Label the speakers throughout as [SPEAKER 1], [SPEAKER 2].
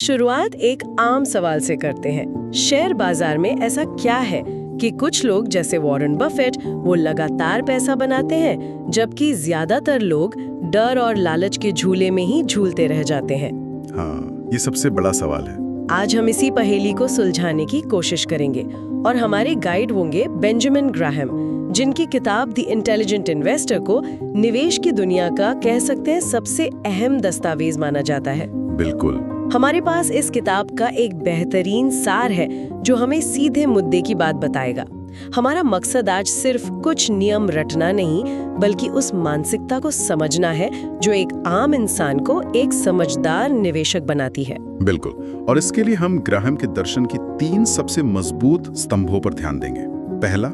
[SPEAKER 1] शुरुआत एक आम सवाल से करते हैं। शेयर बाजार में ऐसा क्या है कि कुछ लोग जैसे वॉरेन बफेट वो लगातार पैसा बनाते हैं, जबकि ज्यादातर लोग डर और लालच के झूले में ही झूलते रह जाते हैं।
[SPEAKER 2] हाँ, ये सबसे बड़ा सवाल है।
[SPEAKER 1] आज हम इसी पहेली को सुलझाने की कोशिश करेंगे और हमारे गाइड होंगे बेंजामिन ग्राहम, जिनकी किताब द इंटेलिजेंट इन्वेस्टर को निवेश की दुनिया का कह सकते हैं सबसे अहम दस्तावेज माना जाता है।
[SPEAKER 2] बिल्कुल।
[SPEAKER 1] हमारे पास इस किताब का एक बेहतरीन सार है जो हमें सीधे मुद्दे की बात बताएगा। हमारा मकसद आज सिर्फ कुछ नियम रटना नहीं, बल्कि उस मानसिकता को समझना है जो एक आम इंसान को एक समझदार निवेशक बनाती है।
[SPEAKER 2] बिल्कुल, और इसके लिए हम ग्राहम के दर्शन की 3 सबसे मजबूत स्तंभों पर ध्यान देंगे। पहला,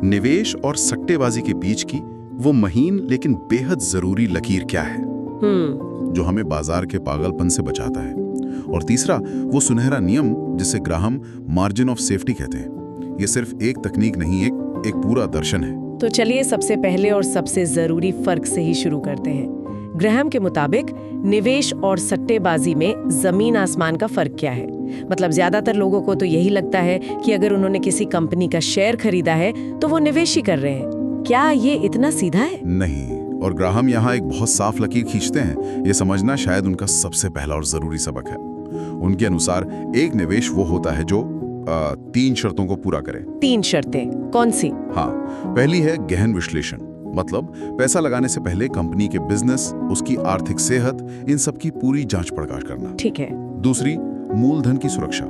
[SPEAKER 2] निवेश और सट्टेबाजी के बीच की वो महीन लेकिन बेहद जरूरी लकीर क्या है, जो हमें बाजार के पागलपन से बचाता है। और तीसरा, वो सुनहरा नियम जिसे ग्राहम मार्जिन ऑफ सेफ्टी कहते हैं। ये सिर्फ एक तकनीक नहीं, एक पूरा दर्शन है।
[SPEAKER 1] तो चलिए सबसे पहले और सबसे जरूरी फर्क से ही शुरू करते हैं। ग्राहम के मुताबिक निवेश और सट्टेबाजी में जमीन आसमान का फर्क क्या है? मतलब ज्यादातर लोगों को तो यही लगता है कि अगर उन्होंने किसी कंपनी का शेयर खरीदा है तो वो निवेश ही कर रहे हैं। क्या ये इतना सीधा है?
[SPEAKER 2] नहीं, और ग्राहम यहाँ एक बहुत साफ लकीर खींचते हैं। ये समझना शायद उनका सबसे पहला और जरूरी सबक है। उनके अनुसार एक निवेश वो होता है जो 3 शर्तों को पूरा करे।
[SPEAKER 1] 3 शर्तें कौन सी?
[SPEAKER 2] हाँ, पहली है गहन विश्लेषण, मतलब पैसा लगाने से पहले कंपनी के बिजनेस, उसकी आर्थिक सेहत, इन सब की पूरी जांच पड़ताल करना।
[SPEAKER 1] ठीक है।
[SPEAKER 2] दूसरी, मूलधन की सुरक्षा,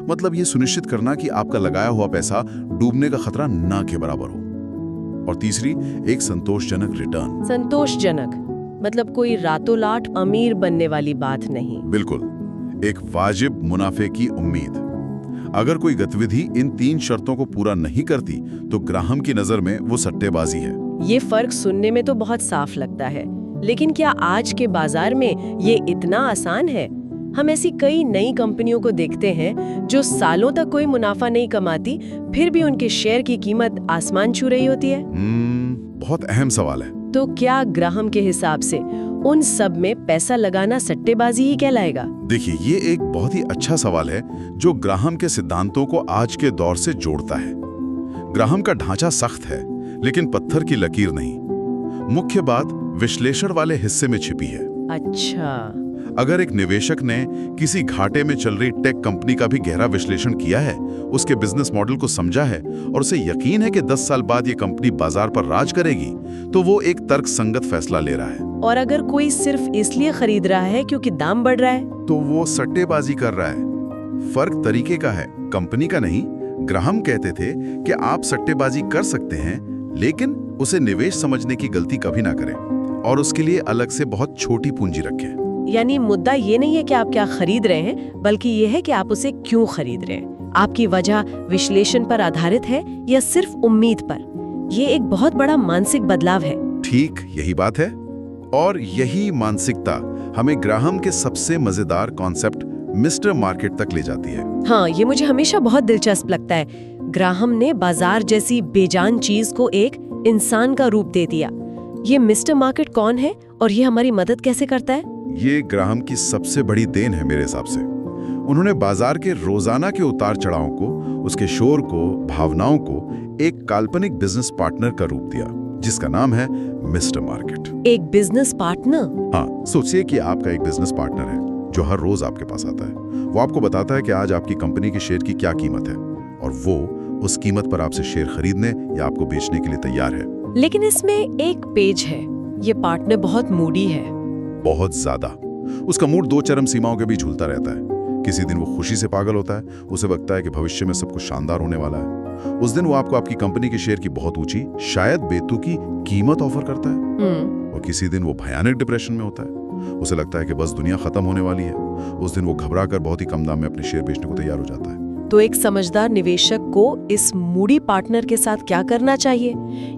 [SPEAKER 2] मतलब ये सुनिश्चित करना कि आपका लगाया हुआ पैसा डूबने का खतरा ना के बराबर हो। और तीसरी, एक संतोषजनक रिटर्न।
[SPEAKER 1] संतोषजनक मतलब कोई रातों रात अमीर बनने वाली बात नहीं।
[SPEAKER 2] बिल्कुल, एक वाजिब मुनाफे की उम्मीद। अगर कोई गतिविधि इन 3 शर्तों को पूरा नहीं करती तो ग्राहम की नजर में वो सट्टेबाजी है।
[SPEAKER 1] ये फर्क सुनने में तो बहुत साफ लगता है, लेकिन क्या आज के बाजार में ये इतना आसान है? हम ऐसी कई नई कंपनियों को देखते हैं जो सालों तक कोई मुनाफा नहीं कमाती, फिर भी उनके शेयर की कीमत आसमान छू रही होती है।
[SPEAKER 2] बहुत अहम सवाल है।
[SPEAKER 1] तो क्या ग्राहम के हिसाब से उन सब में पैसा लगाना सट्टेबाजी ही कहलाएगा?
[SPEAKER 2] देखिए, ये एक बहुत ही अच्छा सवाल है जो ग्राहम के सिद्धांतों को आज के दौर से जोड़ता है। ग्राहम का ढांचा सख्त है, लेकिन पत्थर की लकीर नहीं। मुख्य बात विश्लेषण वाले हिस्से में छिपी है।
[SPEAKER 1] अच्छा।
[SPEAKER 2] अगर एक निवेशक ने किसी घाटे में चल रही टेक कंपनी का भी गहरा विश्लेषण किया है, उसके बिजनेस मॉडल को समझा है और उसे यकीन है कि 10 साल बाद ये कंपनी बाजार पर राज करेगी, तो वो एक तर्कसंगत फैसला ले रहा है।
[SPEAKER 1] और अगर कोई सिर्फ इसलिए खरीद रहा है क्योंकि दाम बढ़ रहा है,
[SPEAKER 2] तो वो सट्टेबाजी कर रहा है। फर्क तरीके का है, कंपनी का नहीं। ग्राहम कहते थे कि आप सट्टेबाजी कर सकते हैं, लेकिन उसे निवेश समझने की गलती कभी ना करें और उसके लिए अलग से बहुत छोटी पूंजी रखें।
[SPEAKER 1] यानी मुद्दा ये नहीं है कि आप क्या खरीद रहे हैं, बल्कि ये है कि आप उसे क्यों खरीद रहे हैं। आपकी वजह विश्लेषण पर आधारित है या सिर्फ उम्मीद पर? ये एक बहुत बड़ा मानसिक बदलाव है।
[SPEAKER 2] ठीक, यही बात है। और यही मानसिकता हमें ग्राहम के सबसे मजेदार कॉन्सेप्ट मिस्टर मार्केट तक ले जाती है।
[SPEAKER 1] हाँ, ये मुझे हमेशा बहुत दिलचस्प लगता है। ग्राहम ने बाजार जैसी बेजान चीज को एक इंसान का रूप दे दिया। ये मिस्टर मार्केट कौन है और ये हमारी मदद कैसे करता है?
[SPEAKER 2] ये ग्राहम की सबसे बड़ी देन है मेरे हिसाब से। उन्होंने बाजार के रोजाना के उतार चढ़ाव को, उसके शोर को, भावनाओं को एक काल्पनिक बिजनेस पार्टनर का रूप दिया, जिसका नाम है मिस्टर मार्केट।
[SPEAKER 1] एक बिजनेस पार्टनर?
[SPEAKER 2] हाँ, सोचिए कि आपका एक बिजनेस पार्टनर है जो हर रोज आपके पास आता है। वो आपको बताता है कि आज आपकी कंपनी के शेयर की क्या कीमत है और वो उस कीमत पर आपसे शेयर खरीदने या आपको बेचने के लिए तैयार है।
[SPEAKER 1] लेकिन इसमें एक पेच है, ये पार्टनर बहुत मूडी है।
[SPEAKER 2] बहुत ज्यादा। उसका मूड 2 चरम सीमाओं के बीच झूलता रहता है। किसी दिन वो खुशी से पागल होता है, उसे लगता है कि भविष्य में सब कुछ शानदार होने वाला है। उस दिन वो आपको आपकी कंपनी के शेयर की बहुत ऊंची, शायद बेतुकी कीमत ऑफर करता है। और किसी दिन वो भयानक डिप्रेशन में होता है, उसे लगता है कि बस दुनिया खत्म होने वाली है। उस दिन वो घबरा कर बहुत ही कम दाम में अपने शेयर बेचने को तैयार हो जाता है।
[SPEAKER 1] तो एक समझदार निवेशक को इस मूडी पार्टनर के साथ क्या करना चाहिए?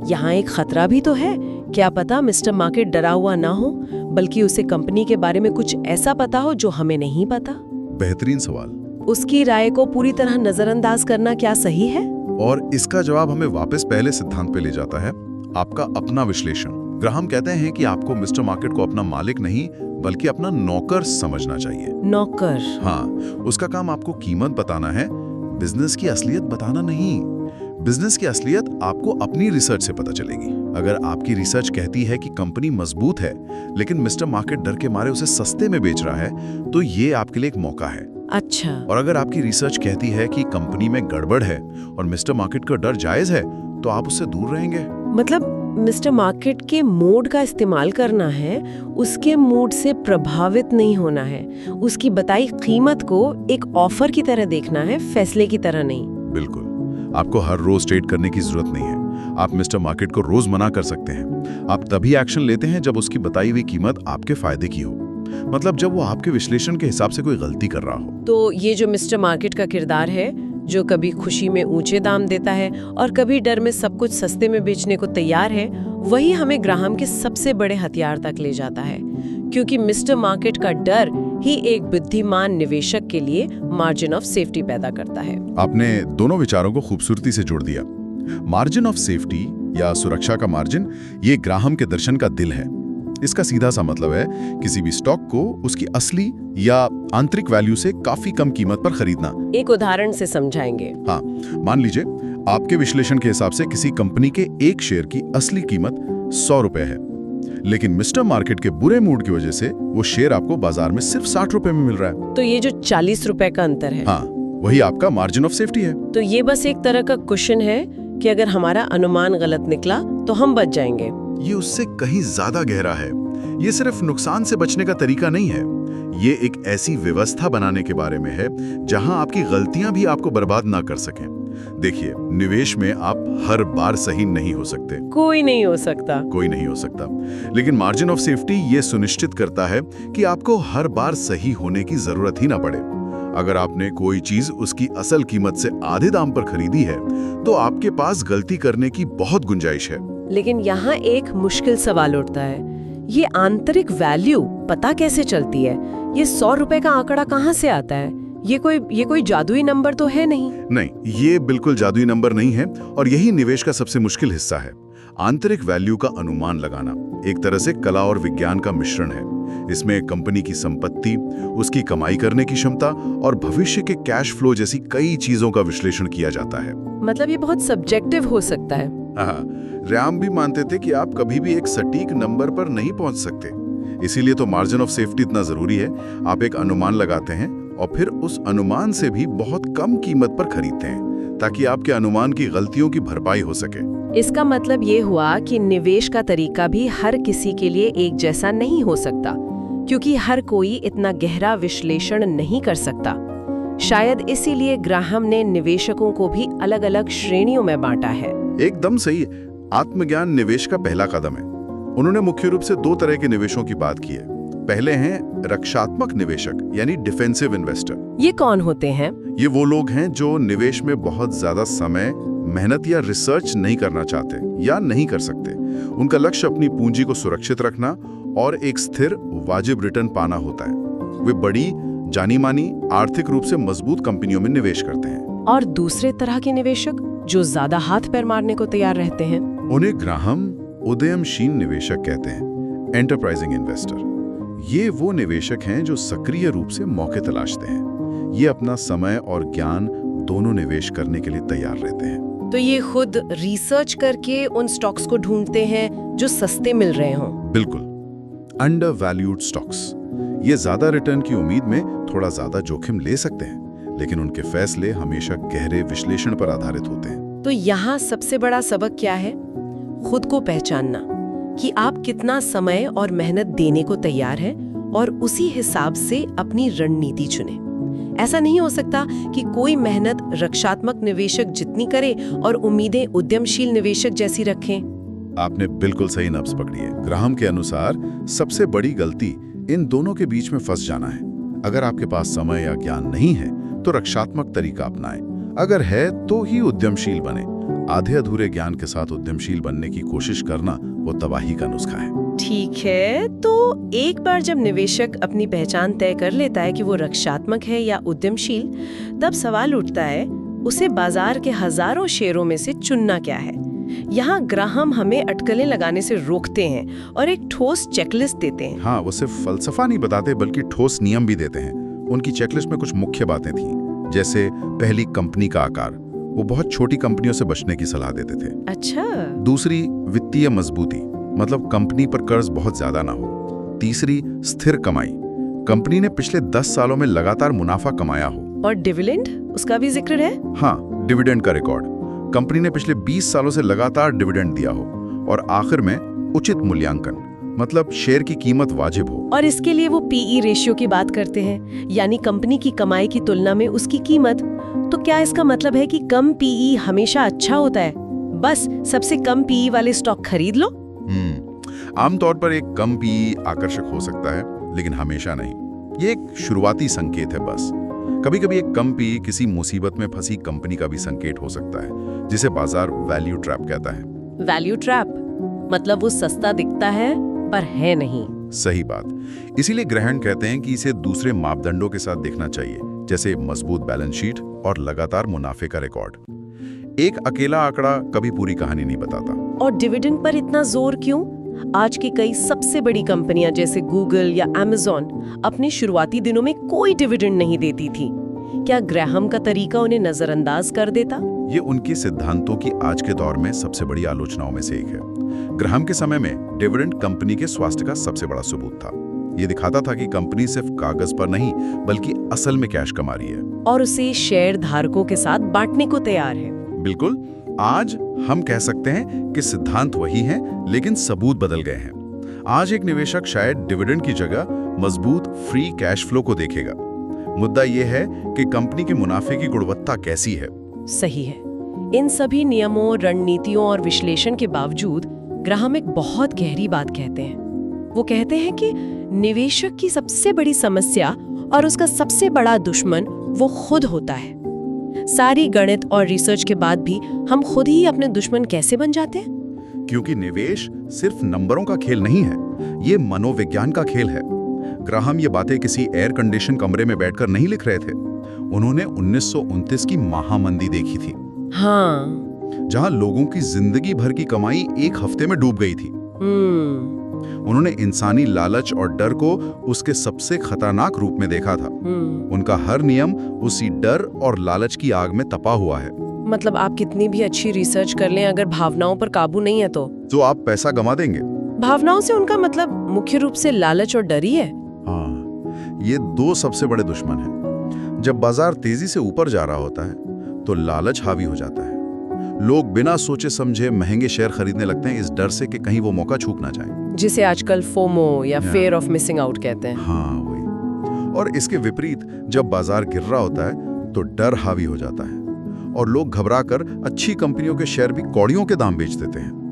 [SPEAKER 1] यहाँ एक खतरा भी तो है। क्या पता मिस्टर मार्केट डरा हुआ ना हो, बल्कि उसे कंपनी के बारे में कुछ ऐसा पता हो जो हमें नहीं पता।
[SPEAKER 2] बेहतरीन सवाल।
[SPEAKER 1] उसकी राय को पूरी तरह नजरअंदाज करना क्या सही है?
[SPEAKER 2] और इसका जवाब हमें वापस पहले सिद्धांत पे ले जाता है, आपका अपना विश्लेषण। ग्राहम कहते हैं कि आपको मिस्टर मार्केट को अपना मालिक नहीं बल्कि अपना नौकर समझना चाहिए।
[SPEAKER 1] नौकर?
[SPEAKER 2] हाँ, उसका काम आपको कीमत बताना है, बिजनेस की असलियत बताना नहीं। बिजनेस की असलियत आपको अपनी रिसर्च से पता चलेगी। अगर आपकी रिसर्च कहती है कि कंपनी मजबूत है लेकिन मिस्टर मार्केट डर के मारे उसे सस्ते में बेच रहा है, तो ये आपके लिए एक मौका है।
[SPEAKER 1] अच्छा।
[SPEAKER 2] और अगर आपकी रिसर्च कहती है कि कंपनी में गड़बड़ है और मिस्टर मार्केट का डर जायज है, तो आप उससे दूर रहेंगे।
[SPEAKER 1] मतलब मिस्टर मार्केट के मूड का इस्तेमाल करना है, उसके मूड से प्रभावित नहीं होना है, उसकी बताई कीमत को एक ऑफर की तरह देखना है, फैसले की तरह नहीं।
[SPEAKER 2] बिल्कुल, आपको हर रोज ट्रेड करने की जरूरत नहीं है। आप मिस्टर मार्केट को रोज मना कर सकते हैं। आप तभी एक्शन लेते हैं जब उसकी बताई हुई कीमत आपके फायदे की हो, मतलब जब वो आपके विश्लेषण के हिसाब से कोई गलती कर रहा हो।
[SPEAKER 1] तो ये जो मिस्टर मार्केट का किरदार है, जो कभी खुशी में ऊंचे दाम देता है और कभी डर में सब कुछ सस्ते में बेचने को तैयार है, वही हमें ग्राहम के सबसे बड़े हथियार तक ले जाता है, क्योंकि मिस्टर मार्केट का डर ही एक बुद्धिमान निवेशक के लिए मार्जिन ऑफ सेफ्टी पैदा करता है।
[SPEAKER 2] आपने दोनों विचारों को खूबसूरती से जोड़ दिया। मार्जिन ऑफ सेफ्टी या सुरक्षा का मार्जिन, ये ग्राहम के दर्शन का दिल है। इसका सीधा सा मतलब है किसी भी स्टॉक को उसकी असली या आंतरिक वैल्यू से काफी कम कीमत पर खरीदना।
[SPEAKER 1] एक उदाहरण से समझाएंगे।
[SPEAKER 2] हाँ, मान लीजिए आपके विश्लेषण के हिसाब से किसी कंपनी के एक शेयर की असली कीमत 100 रुपए है, लेकिन मिस्टर मार्केट के बुरे मूड की वजह से वो शेयर आपको बाजार में सिर्फ 60 रुपए में मिल रहा है।
[SPEAKER 1] तो ये जो 40 रुपए का अंतर है,
[SPEAKER 2] हाँ, वही आपका मार्जिन ऑफ सेफ्टी है।
[SPEAKER 1] तो ये बस एक तरह का कुशन है कि अगर हमारा अनुमान गलत निकला तो हम बच जाएंगे।
[SPEAKER 2] ये उससे कहीं ज्यादा गहरा है। ये सिर्फ नुकसान से बचने का तरीका नहीं है, ये एक ऐसी व्यवस्था बनाने के बारे में है जहां आपकी गलतियां भी आपको बर्बाद ना कर सकें। देखिए, निवेश में आप हर बार सही नहीं हो सकते।
[SPEAKER 1] कोई नहीं हो सकता।
[SPEAKER 2] कोई नहीं हो सकता। लेकिन मार्जिन ऑफ सेफ्टी ये सुनिश्चित करता है कि आपको हर बार सही होने की जरूरत ही ना पड़े। अगर आपने कोई चीज उसकी असल कीमत से आधे दाम पर खरीदी है, तो आपके पास गलती करने की बहुत गुंजाइश है।
[SPEAKER 1] लेकिन यहाँ एक मुश्किल सवाल उठता है, ये आंतरिक वैल्यू पता कैसे चलती है? ये 100 रुपए का आंकड़ा कहाँ से आता है? ये कोई जादुई नंबर तो है नहीं?
[SPEAKER 2] नहीं, ये बिल्कुल जादुई नंबर नहीं है, और यही निवेश का सबसे मुश्किल हिस्सा है। आंतरिक वैल्यू का अनुमान लगाना एक तरह से कला और विज्ञान का मिश्रण है। इसमें कंपनी की संपत्ति, उसकी कमाई करने की क्षमता और भविष्य के कैश फ्लो जैसी कई चीजों का विश्लेषण किया जाता है।
[SPEAKER 1] मतलब ये बहुत सब्जेक्टिव हो सकता है।
[SPEAKER 2] हाँ, रैम भी मानते थे कि आप कभी भी एक सटीक नंबर पर नहीं पहुंच सकते। इसीलिए तो मार्जिन ऑफ सेफ्टी इतना जरूरी है। आप एक अनुमान लगाते हैं और फिर उस अनुमान से भी बहुत कम कीमत पर खरीदते हैं, ताकि आपके अनुमान की गलतियों की भरपाई हो सके।
[SPEAKER 1] इसका मतलब ये हुआ कि निवेश का तरीका भी हर किसी के लिए एक जैसा नहीं हो सकता, क्योंकि हर कोई इतना गहरा विश्लेषण नहीं कर सकता। शायद इसीलिए ग्राहम ने निवेशकों को भी अलग-अलग श्रेणियों में बांटा है।
[SPEAKER 2] एकदम सही। आत्मज्ञान निवेश का पहला कदम है। उन्होंने मुख्य रूप से 2 तरह के निवेशों की बात की है। पहले हैं रक्षात्मक निवेशक, यानी डिफेंसिव इन्वेस्टर।
[SPEAKER 1] ये कौन होते हैं?
[SPEAKER 2] ये वो लोग हैं जो निवेश में बहुत ज्यादा समय, मेहनत या रिसर्च नहीं करना चाहते या नहीं कर सकते। उनका लक्ष्य अपनी पूंजी को सुरक्षित रखना और एक स्थिर, वाजिब रिटर्न पाना होता है। वे बड़ी, जानी मानी, आर्थिक रूप से मजबूत कंपनियों में निवेश करते हैं। और
[SPEAKER 1] दूसरे तरह के निवेशक जो ज्यादा हाथ पैर मारने को तैयार रहते हैं,
[SPEAKER 2] उन्हें ग्राहम उदयमशील निवेशक कहते हैं, एंटरप्राइजिंग इन्वेस्टर। ये वो निवेशक हैं जो सक्रिय रूप से मौके तलाशते हैं। ये अपना समय और ज्ञान दोनों निवेश करने के लिए तैयार रहते हैं।
[SPEAKER 1] तो ये खुद रिसर्च करके उन स्टॉक्स को ढूंढते हैं जो सस्ते मिल रहे हों।
[SPEAKER 2] बिल्कुल, अंडर वैल्यूड स्टॉक्स। ये ज्यादा रिटर्न की उम्मीद में थोड़ा ज्यादा जोखिम ले सकते हैं, लेकिन उनके फैसले हमेशा गहरे विश्लेषण पर आधारित होते हैं।
[SPEAKER 1] तो यहाँ सबसे बड़ा सबक क्या है? खुद को पहचानना कि आप कितना समय और मेहनत देने को तैयार हैं और उसी हिसाब से अपनी रणनीति चुनें। ऐसा नहीं हो सकता कि कोई मेहनत रक्षात्मक निवेशक जितनी करे और उम्मीदें उद्यमशील निवेशक जैसी रखें।
[SPEAKER 2] आपने बिल्कुल सही नब्ज पकड़ी है। ग्राहम के अनुसार सबसे बड़ी गलती इन दोनों के बीच में फंस जाना है। अगर आपके पास समय या ज्ञान नहीं है तो रक्षात्मक तरीका अपनाएं, अगर है तो ही उद्यमशील बने। आधे अधूरे ज्ञान के साथ उद्यमशील बनने की कोशिश करना वो तबाही का नुस्खा है।
[SPEAKER 1] ठीक है, तो एक बार जब निवेशक अपनी पहचान तय कर लेता है कि वो रक्षात्मक है या उद्यमशील, तब सवाल उठता है उसे बाजार के हजारों शेयरों में से चुनना क्या है। यहाँ ग्राहम हमें अटकलें लगाने से रोकते हैं और एक ठोस चेकलिस्ट देते हैं।
[SPEAKER 2] हाँ, वो सिर्फ फलसफा नहीं बताते बल्कि ठोस नियम भी देते हैं। उनकी चेकलिस्ट में कुछ मुख्य बातें थीं, जैसे पहली, कंपनी का आकार। वो बहुत छोटी कंपनियों से बचने की सलाह देते थे।
[SPEAKER 1] अच्छा।
[SPEAKER 2] दूसरी, वित्तीय मजबूती, मतलब कंपनी पर कर्ज बहुत ज्यादा ना हो। तीसरी, स्थिर कमाई, कंपनी ने पिछले 10 सालों में लगातार मुनाफा कमाया हो।
[SPEAKER 1] और डिविडेंड, उसका भी जिक्र है?
[SPEAKER 2] हाँ, डिविडेंड का रिकॉर्ड, कंपनी ने पिछले 20 सालों से लगातार डिविडेंड दिया हो। और आखिर में उचित मूल्यांकन, मतलब शेयर की कीमत वाजिब हो।
[SPEAKER 1] और इसके लिए वो पीई रेशियो की बात करते हैं, यानी कंपनी की कमाई की तुलना में उसकी कीमत। तो क्या इसका मतलब है कि कम पीई हमेशा अच्छा होता है? बस सबसे कम पीई वाले स्टॉक खरीद लो?
[SPEAKER 2] आमतौर पर एक कम पीई आकर्षक हो सकता है, लेकिन हमेशा नहीं। ये एक शुरुआती संकेत है बस। कभी-कभी एक कम पीई किसी मुसीबत में फंसी कंपनी का भी संकेत हो सकता है, जिसे बाजार वैल्यू ट्रैप कहता है।
[SPEAKER 1] वैल्यू ट्रैप मतलब वो सस्ता दिखता है पर है नहीं।
[SPEAKER 2] सही बात। इसीलिए ग्रहण कहते हैं कि इसे दूसरे मापदंडों के साथ देखना चाहिए, जैसे मजबूत बैलेंस शीट और लगातार मुनाफे का रिकॉर्ड। एक अकेला आंकड़ा कभी पूरी कहानी नहीं बताता।
[SPEAKER 1] और डिविडेंड पर इतना जोर क्यों? आज की कई सबसे बड़ी कंपनियां जैसे गूगल या अमेज़न अपने शुरुआती दिनों में कोई डिविडेंड नहीं देती थी। क्या ग्राहम का तरीका उन्हें नजरअंदाज कर देता?
[SPEAKER 2] ये उनके सिद्धांतों की आज के दौर में सबसे बड़ी आलोचनाओं में से एक है। ग्राहम के समय में डिविडेंड कंपनी के स्वास्थ्य का सबसे बड़ा सबूत था। ये दिखाता था कि कंपनी सिर्फ कागज पर नहीं बल्कि असल में कैश कमा रही है
[SPEAKER 1] और उसे शेयर धारकों के साथ बांटने को तैयार है।
[SPEAKER 2] बिल्कुल। आज हम कह सकते हैं कि सिद्धांत वही हैं, लेकिन सबूत बदल गए हैं। आज एक निवेशक शायद डिविडेंड की जगह मजबूत फ्री कैश फ्लो को देखेगा। मुद्दा यह है कि कंपनी के मुनाफे की गुणवत्ता कैसी है।
[SPEAKER 1] सही है। इन सभी नियमों, रणनीतियों और विश्लेषण के बावजूद ग्राहम एक बहुत गहरी बात कहते हैं। वो कहते हैं कि निवेशक की सबसे बड़ी समस्या और उसका सबसे बड़ा दुश्मन वो खुद होता है। सारी गणित और रिसर्च के बाद भी हम खुद ही अपने दुश्मन कैसे बन जाते हैं?
[SPEAKER 2] क्योंकि निवेश सिर्फ नंबरों का खेल नहीं है, ये मनोविज्ञान का खेल है। ग्राहम ये बातें किसी एयर कंडीशन कमरे में बैठकर नहीं लिख रहे थे। उन्होंने 1929 की महामंदी देखी थी।
[SPEAKER 1] हाँ,
[SPEAKER 2] जहां लोगों की जिंदगी भर की कमाई एक हफ्ते में डूब गई थी। उन्होंने इंसानी लालच और डर को उसके सबसे खतरनाक रूप में देखा था। उनका हर नियम उसी डर और लालच की आग में तपा हुआ है।
[SPEAKER 1] मतलब आप कितनी भी अच्छी रिसर्च कर लें, अगर भावनाओं पर काबू नहीं है तो
[SPEAKER 2] आप पैसा गंवा देंगे।
[SPEAKER 1] भावनाओं से उनका मतलब मुख्य रूप से लालच और डर ही है।
[SPEAKER 2] हाँ, ये दो सबसे बड़े दुश्मन हैं। जब बाजार तेजी से ऊपर जा रहा होता है तो लालच हावी हो जाता है। लोग बिना सोचे समझे महंगे शेयर खरीदने लगते हैं, इस डर से कि कहीं वो मौका चूक ना जाए,
[SPEAKER 1] जिसे आजकल फोमो या फेयर ऑफ मिसिंग आउट कहते हैं।
[SPEAKER 2] हाँ, वही। और इसके विपरीत जब बाजार गिर रहा होता है तो डर हावी हो जाता है और लोग घबराकर अच्छी कंपनियों के शेयर भी कौड़ियों के दाम बेच देते हैं।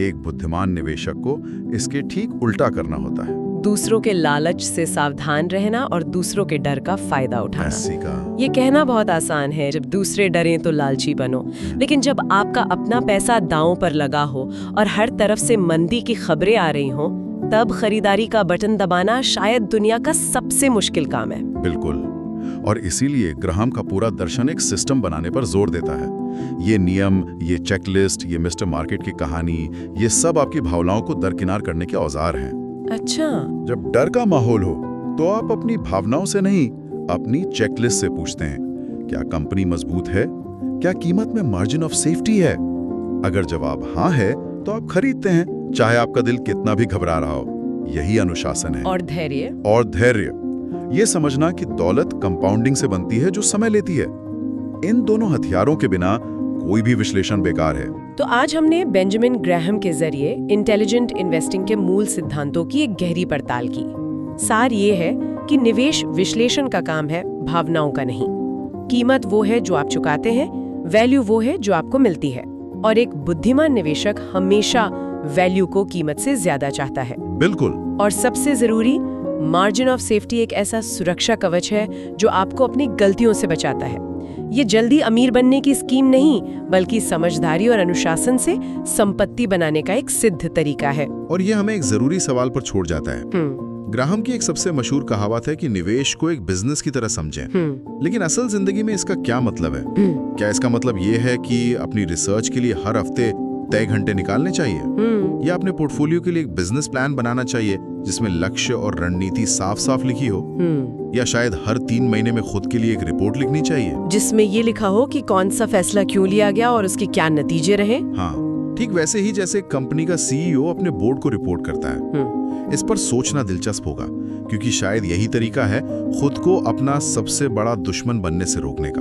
[SPEAKER 2] एक बुद्धिमान निवेशक को इसके ठीक उल्टा करना होता है।
[SPEAKER 1] दूसरों के लालच से सावधान रहना और दूसरों के डर का फायदा उठाना। ये कहना बहुत आसान है, जब दूसरे डरें तो लालची बनो। लेकिन जब आपका अपना पैसा दांव पर लगा हो और हर तरफ से मंदी की खबरें आ रही हो, तब खरीदारी का बटन दबाना शायद दुनिया का सबसे मुश्किल काम है।
[SPEAKER 2] बिल्कुल। और इसीलिए ग्राहम का पूरा दर्शन एक सिस्टम बनाने पर जोर देता है। ये नियम, ये चेकलिस्ट, ये मिस्टर मार्केट की कहानी, ये सब आपकी भावनाओं को दरकिनार करने के औजार हैं।
[SPEAKER 1] अच्छा।
[SPEAKER 2] जब डर का माहौल हो तो आप अपनी भावनाओं से नहीं, अपनी चेकलिस्ट से पूछते हैं, क्या कंपनी मजबूत है? क्या कीमत में मार्जिन ऑफ सेफ्टी है? अगर जवाब हाँ है तो आप खरीदते हैं, चाहे आपका दिल कितना भी घबरा रहा हो। यही अनुशासन है।
[SPEAKER 1] और धैर्य।
[SPEAKER 2] और धैर्य, ये समझना कि दौलत कंपाउंडिंग से बनती है जो समय लेती है। इन दोनों हथियारों के बिना कोई भी विश्लेषण बेकार है।
[SPEAKER 1] तो आज हमने बेंजामिन ग्राहम के जरिए इंटेलिजेंट इन्वेस्टिंग के मूल सिद्धांतों की एक गहरी पड़ताल की। सार ये है कि निवेश विश्लेषण का काम है, भावनाओं का नहीं। कीमत वो है जो आप चुकाते हैं, वैल्यू वो है जो आपको मिलती है। और एक बुद्धिमान निवेशक हमेशा वैल्यू को कीमत से ज्यादा चाहता है।
[SPEAKER 2] बिल्कुल।
[SPEAKER 1] और सबसे जरूरी, मार्जिन ऑफ सेफ्टी एक ऐसा सुरक्षा कवच है जो आपको अपनी गलतियों से बचाता है। ये जल्दी अमीर बनने की स्कीम नहीं, बल्कि समझदारी और अनुशासन से संपत्ति बनाने का एक सिद्ध तरीका है।
[SPEAKER 2] और ये हमें एक जरूरी सवाल पर छोड़ जाता है। ग्राहम की एक सबसे मशहूर कहावत है कि निवेश को एक बिजनेस की तरह समझें। लेकिन असल जिंदगी में इसका क्या मतलब है? क्या इसका मतलब ये है कि अपनी रिसर्च के लिए हर हफ्ते तय घंटे निकालने चाहिए, या अपने पोर्टफोलियो के लिए एक बिजनेस प्लान बनाना चाहिए जिसमें लक्ष्य और रणनीति साफ साफ लिखी हो, या शायद हर 3 महीने में खुद के लिए एक रिपोर्ट लिखनी चाहिए
[SPEAKER 1] जिसमें ये लिखा हो कि कौन सा फैसला क्यों लिया गया और उसके क्या नतीजे रहे।
[SPEAKER 2] हाँ, ठीक वैसे ही जैसे कंपनी का सीईओ अपने बोर्ड को रिपोर्ट करता है। इस पर सोचना दिलचस्प होगा, क्योंकि शायद यही तरीका है खुद को अपना सबसे बड़ा दुश्मन बनने से रोकने का।